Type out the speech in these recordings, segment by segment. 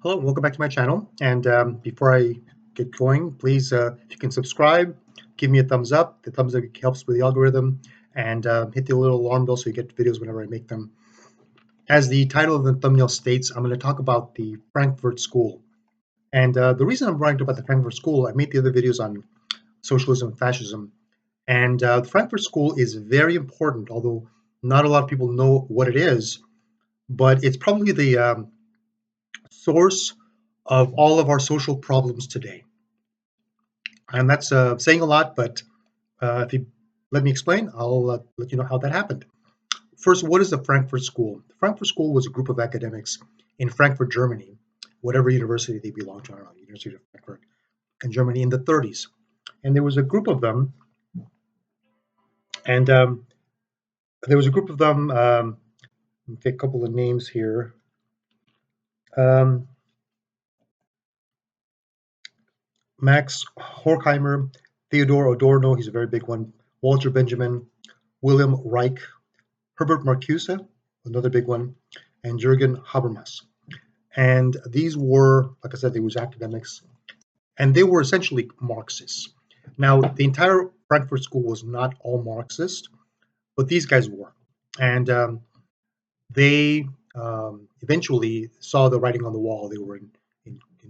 Hello, welcome back to my channel. And before I get going, please, if you can subscribe, give me a thumbs up. The thumbs up helps with the algorithm, and hit the little alarm bell so you get videos whenever I make them. As the title of the thumbnail states, I'm going to talk about the Frankfurt School. And the reason I'm writing about the Frankfurt School, I made the other videos on socialism and fascism. And the Frankfurt School is very important, although not a lot of people know what it is, but it's probably the source of all of our social problems today. And that's saying a lot, but if you let me explain, I'll let you know how that happened. First, what is the Frankfurt School? The Frankfurt School was a group of academics in Frankfurt, Germany, whatever university they belonged to, I don't know, University of Frankfurt in Germany in the 30s. And there was a group of them, and there was a group of them, let me take a couple of names here. Max Horkheimer, Theodore Adorno, he's a very big one, Walter Benjamin, William Reich, Herbert Marcuse, another big one, and Jürgen Habermas. And these were, like I said, they was academics, and they were essentially Marxists. Now, the entire Frankfurt School was not all Marxist, but these guys were. And they eventually saw the writing on the wall. They were in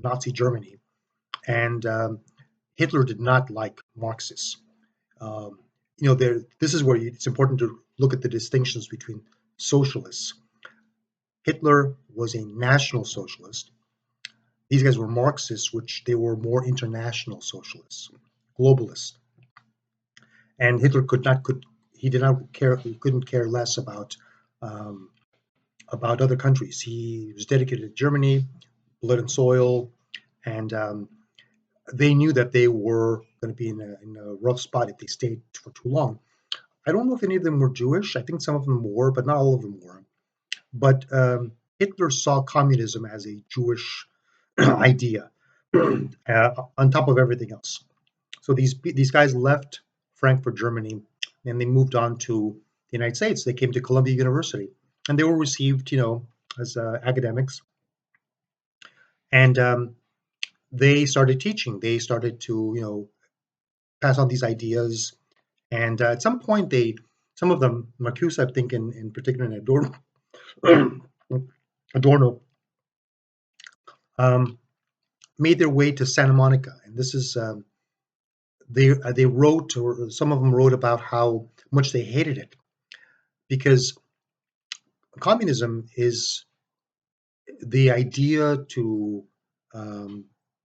Nazi Germany, and Hitler did not like Marxists. This is where it's important to look at the distinctions between socialists. Hitler was a National Socialist. These guys were Marxists, which they were more international socialists, globalists. And Hitler couldn't care less about other countries. He was dedicated to Germany, blood and soil, and they knew that they were going to be in a rough spot if they stayed for too long. I don't know if any of them were Jewish. I think some of them were, but not all of them were. But Hitler saw communism as a Jewish idea on top of everything else. So these guys left Frankfurt, Germany, and they moved on to the United States. They came to Columbia University, and they were received, as academics. And they started teaching. They started to, pass on these ideas. And at some point, some of them, Marcuse, I think, in particular, and Adorno, made their way to Santa Monica, and this is they wrote, or some of them wrote about how much they hated it, because communism is the idea to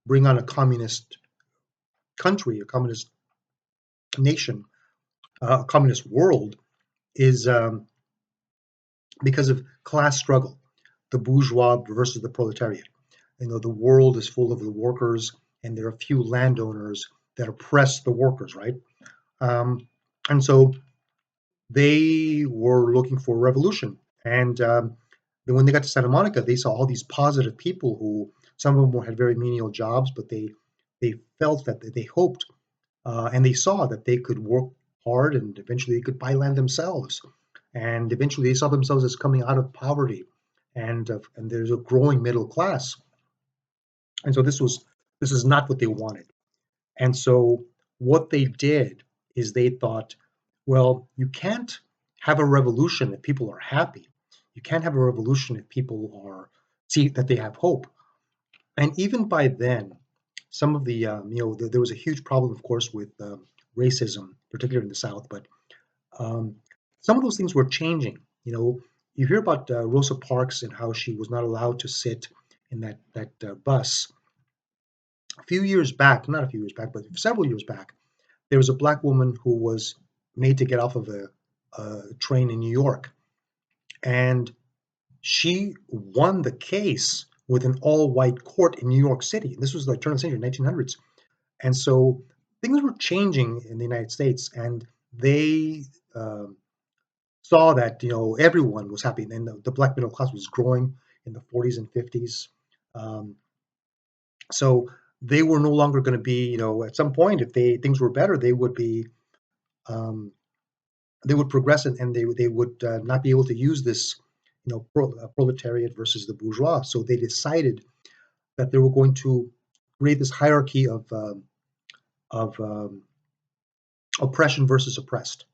bring on a communist country, a communist nation, a communist world, is because of class struggle, the bourgeois versus the proletariat. The world is full of the workers, and there are a few landowners that oppress the workers, right? And so they were looking for a revolution. And then when they got to Santa Monica, they saw all these positive people who, some of them had very menial jobs, but they felt that they hoped, and they saw that they could work hard, and eventually they could buy land themselves. And eventually they saw themselves as coming out of poverty, and there's a growing middle class. And so this is not what they wanted. And so what they did is they thought, well, you can't have a revolution if people are happy. You can't have a revolution if people see that they have hope. And even by then, some of the, there was a huge problem, of course, with racism, particularly in the South, but some of those things were changing. You hear about Rosa Parks and how she was not allowed to sit in that bus. A few years back, not a few years back, but several years back, there was a black woman who was made to get off of a train in New York. And she won the case with an all-white court in New York City. This was the turn of the century, 1900s. And so things were changing in the United States, and they saw that, everyone was happy. And the black middle class was growing in the 40s and 50s. So they were no longer going to be, at some point, if things were better, they would be, they would progress, and they would not be able to use this, proletariat versus the bourgeois. So they decided that they were going to create this hierarchy of oppression versus oppressed.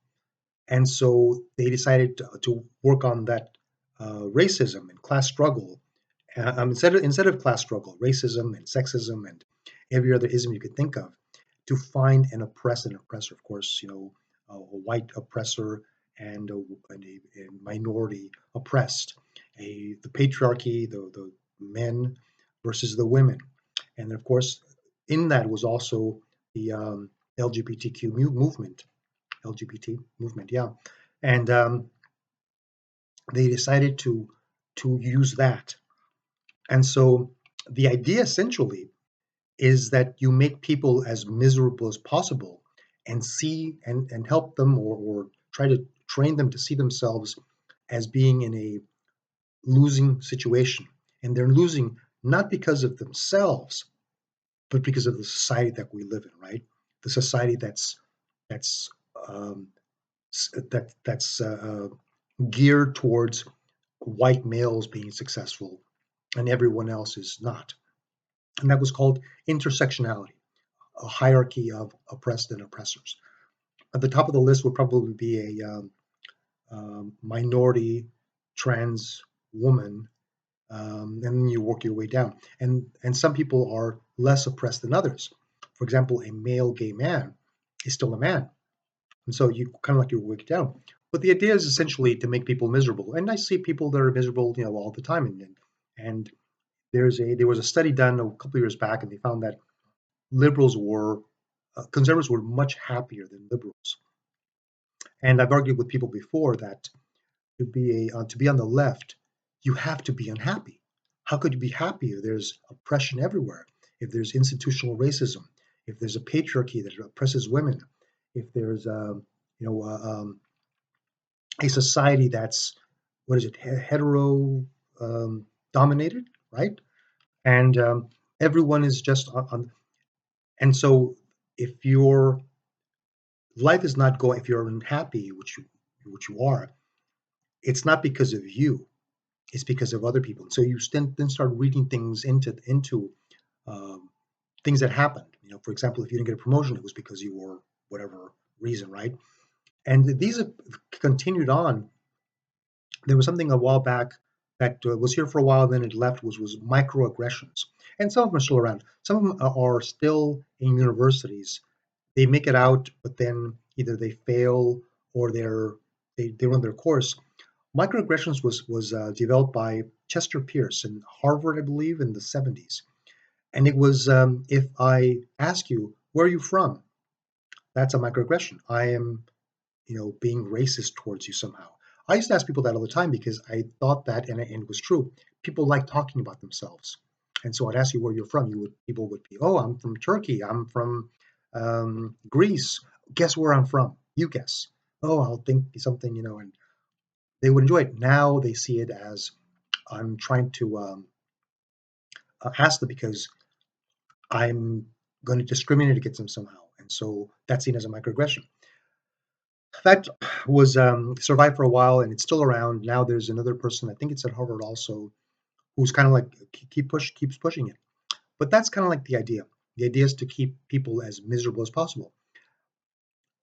And so they decided to work on that racism and class struggle. Instead of class struggle, racism and sexism and every other ism you could think of, to find and oppress an oppressor. Of course, a white oppressor and a minority oppressed, the patriarchy, the men versus the women, and of course, in that was also the LGBTQ movement, LGBT movement, yeah, and they decided to use that, and so the idea essentially is that you make people as miserable as possible and see and help them or try to train them to see themselves as being in a losing situation. And they're losing not because of themselves, but because of the society that we live in, right? The society that's um, that's geared towards white males being successful and everyone else is not. And that was called intersectionality, a hierarchy of oppressed and oppressors. At the top of the list would probably be a minority trans woman, and then you work your way down. And some people are less oppressed than others. For example, a male gay man is still a man, and so you kind of like you work it down. But the idea is essentially to make people miserable. And I see people that are miserable, all the time. And there was a study done a couple of years back, and they found that liberals were conservatives were much happier than liberals. And I've argued with people before that to be on the left, you have to be unhappy. How could you be happy if there's oppression everywhere? If there's institutional racism, if there's a patriarchy that oppresses women, if there's you know a society that's what is it hetero dominated, right? And everyone is just on. And so if your life is not going, if you're unhappy, which you are, it's not because of you, it's because of other people. So you then start reading things into um, things that happened. For example, if you didn't get a promotion, it was because you were whatever reason, right? And these have continued on. There was something a while back that was here for a while, then it left, was microaggressions, and some of them are still around. Some of them are still in universities. They make it out, but then either they fail or they run their course. Microaggressions was developed by Chester Pierce in Harvard, I believe, in the 70s. And it was if I ask you, where are you from? That's a microaggression. I am, being racist towards you somehow. I used to ask people that all the time because I thought that, and it was true. People like talking about themselves, and so I'd ask you where you're from. People would be, oh, I'm from Turkey. I'm from Greece. Guess where I'm from? You guess. Oh, I'll think something, and they would enjoy it. Now they see it as I'm trying to ask them because I'm going to discriminate against them somehow, and so that's seen as a microaggression. That was survived for a while, and it's still around. Now there's another person, I think it's at Harvard also, who's kind of like keeps pushing it. But that's kind of like the idea. The idea is to keep people as miserable as possible.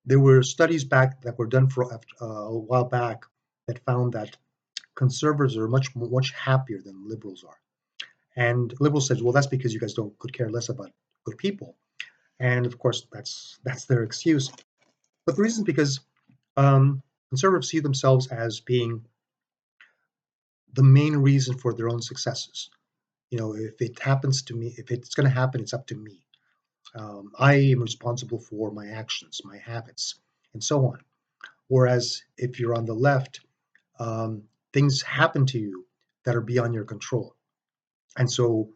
There were studies back that were done for a while back that found that conservatives are much happier than liberals are. And liberals said, well, that's because you guys don't could care less about good people. And of course, that's their excuse. But the reason is because conservatives see themselves as being the main reason for their own successes. If it happens to me, if it's going to happen, it's up to me. I am responsible for my actions, my habits, and so on. Whereas if you're on the left, um, things happen to you that are beyond your control. And so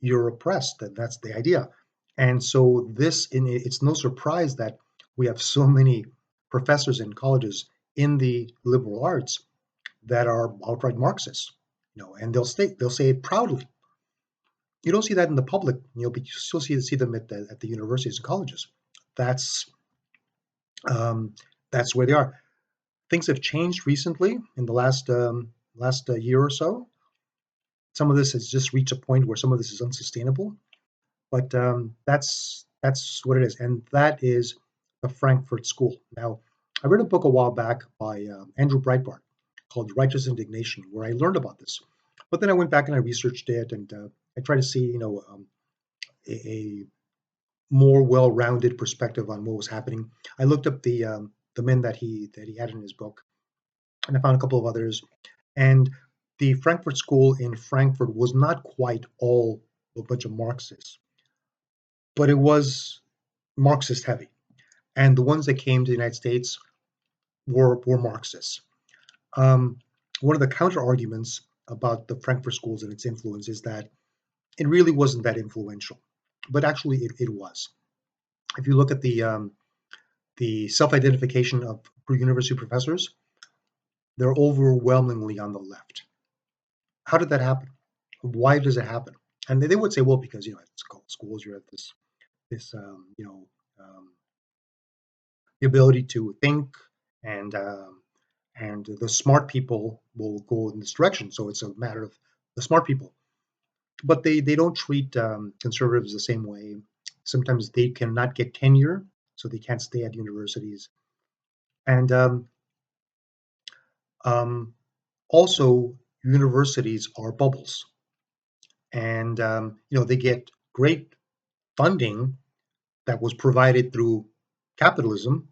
you're oppressed. That's the idea. And so it's no surprise that we have so many professors in colleges in the liberal arts that are outright Marxists, and they'll say it proudly. You don't see that in the public, but you still see them at the universities and colleges. That's um, that's where they are. Things have changed recently in the last year or so. Some of this has just reached a point where some of this is unsustainable, but that's what it is, and that is the Frankfurt School. Now, I read a book a while back by Andrew Breitbart called Righteous Indignation, where I learned about this. But then I went back and I researched it, and I tried to see, a more well-rounded perspective on what was happening. I looked up the men that he had in his book, and I found a couple of others. And the Frankfurt School in Frankfurt was not quite all a bunch of Marxists, but it was Marxist heavy. And the ones that came to the United States were Marxists. Um, One of the counter arguments about the Frankfurt schools and its influence is that it really wasn't that influential, but actually it was. If you look at the self-identification of university professors, they're overwhelmingly on the left. How did that happen? Why does it happen? And they would say, well, because at schools you're at this the ability to think, and the smart people will go in this direction. So it's a matter of the smart people. But they don't treat conservatives the same way. Sometimes they cannot get tenure, so they can't stay at universities. And um, also, universities are bubbles, and they get great funding that was provided through capitalism,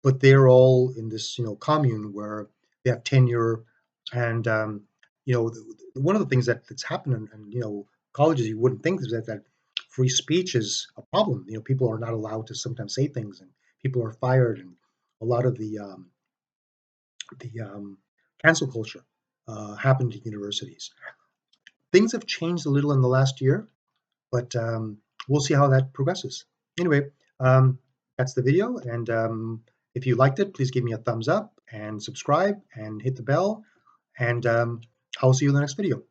but they're all in this commune where they have tenure, and one of the things that's happened in colleges you wouldn't think is that free speech is a problem. People are not allowed to sometimes say things, and people are fired, and a lot of the cancel culture happened at universities. Things have changed a little in the last year, but we'll see how that progresses. Anyway, that's the video, and if you liked it, please give me a thumbs up and subscribe and hit the bell, and I'll see you in the next video.